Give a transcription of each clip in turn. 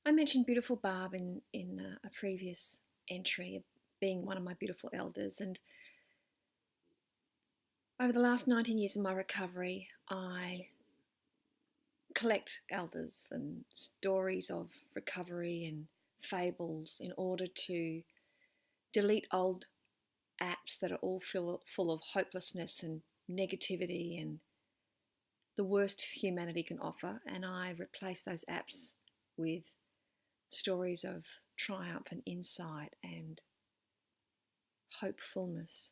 I mentioned beautiful Barb in a previous entry, being one of my beautiful elders. And over the last 19 years of my recovery, I collect elders and stories of recovery and fables in order to delete old apps that are all full of hopelessness and negativity and the worst humanity can offer. And I replace those apps with stories of triumph and insight and hopefulness.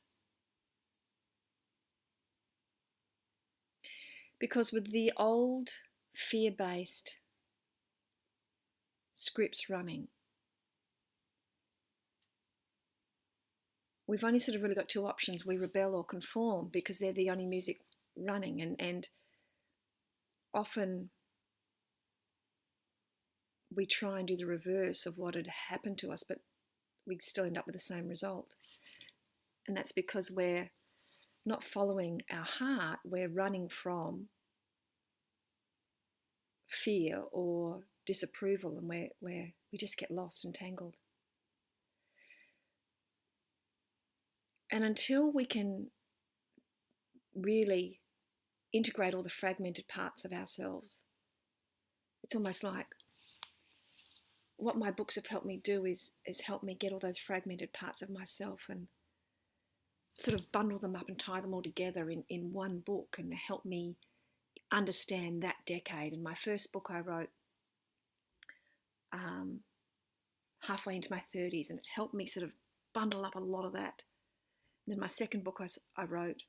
Because with the old fear-based scripts running, we've only sort of really got two options. We rebel or conform because they're the only music running. And often we try and do the reverse of what had happened to us, but we still end up with the same result. And that's because we're not following our heart, we're running from fear or disapproval, and we just get lost and tangled. And until we can really integrate all the fragmented parts of ourselves, it's almost like what my books have helped me do is help me get all those fragmented parts of myself and sort of bundle them up and tie them all together in one book and help me understand that decade. And my first book I wrote halfway into my 30s, and it helped me sort of bundle up a lot of that. And then my second book I wrote,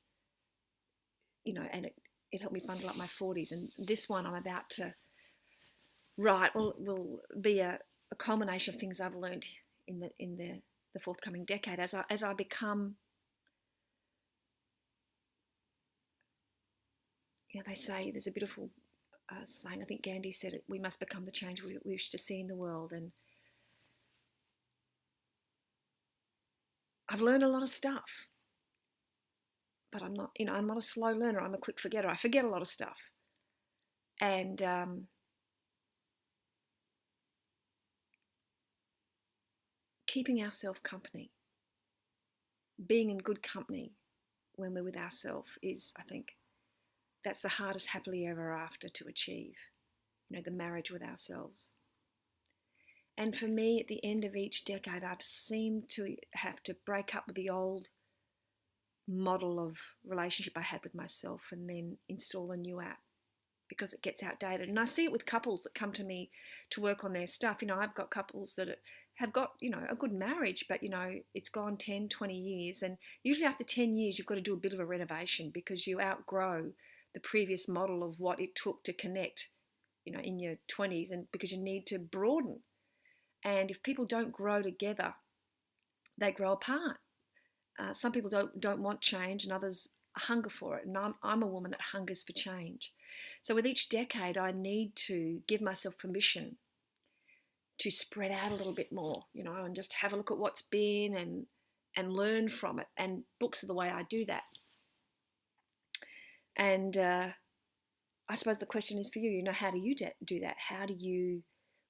and it helped me bundle up my 40s. And this one I'm about to write will be a culmination of things I've learned in the forthcoming decade as I become. They say there's a beautiful saying, I think Gandhi said it, we must become the change we wish to see in the world. And I've learned a lot of stuff, but I'm not a slow learner. I'm a quick forgetter. I forget a lot of stuff. And keeping ourselves company, being in good company when we're with ourselves is, I think, that's the hardest happily ever after to achieve, the marriage with ourselves. And for me, at the end of each decade, I've seemed to have to break up with the old model of relationship I had with myself and then install a new app because it gets outdated. And I see it with couples that come to me to work on their stuff. I've got couples that have got, a good marriage, but, it's gone 10, 20 years. And usually after 10 years, you've got to do a bit of a renovation because you outgrow the previous model of what it took to connect, in your 20s, and because you need to broaden. And if people don't grow together, they grow apart. Some people don't want change, and others hunger for it. And I'm a woman that hungers for change. So with each decade, I need to give myself permission to spread out a little bit more, and just have a look at what's been and learn from it. And books are the way I do that. And I suppose the question is for you, how do you do that?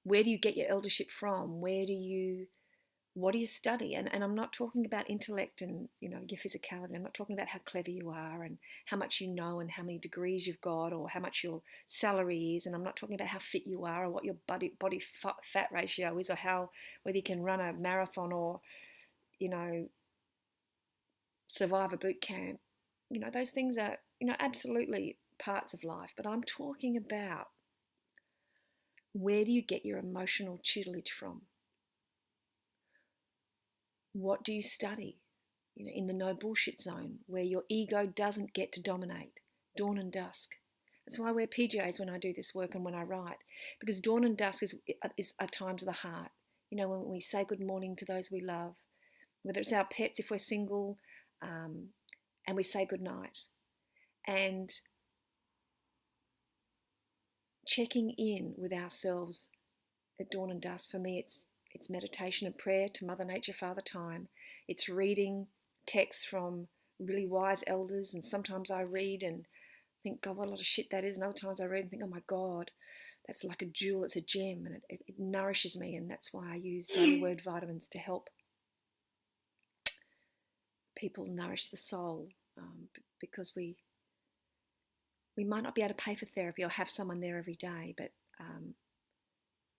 Where do you get your eldership from? What do you study? And I'm not talking about intellect and, your physicality. I'm not talking about how clever you are and how much you know and how many degrees you've got or how much your salary is. And I'm not talking about how fit you are or what your body fat ratio is or whether you can run a marathon or, survive a boot camp. Those things are, absolutely parts of life. But I'm talking about, where do you get your emotional tutelage from? What do you study? In the no bullshit zone where your ego doesn't get to dominate. Dawn and dusk. That's why I wear PJs when I do this work and when I write. Because dawn and dusk is a time to the heart. When we say good morning to those we love, whether it's our pets if we're single, and we say good night. And checking in with ourselves at dawn and dusk, for me, it's meditation and prayer to Mother Nature, Father Time. It's reading texts from really wise elders, and sometimes I read and think, God, what a lot of shit that is. And other times I read and think, oh my God, it's like a jewel, it's a gem, and it nourishes me, and that's why I use daily word vitamins to help people nourish the soul, because we might not be able to pay for therapy or have someone there every day, but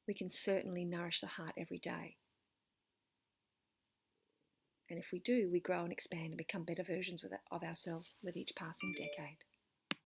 we can certainly nourish the heart every day. And if we do, we grow and expand and become better versions of ourselves with each passing decade.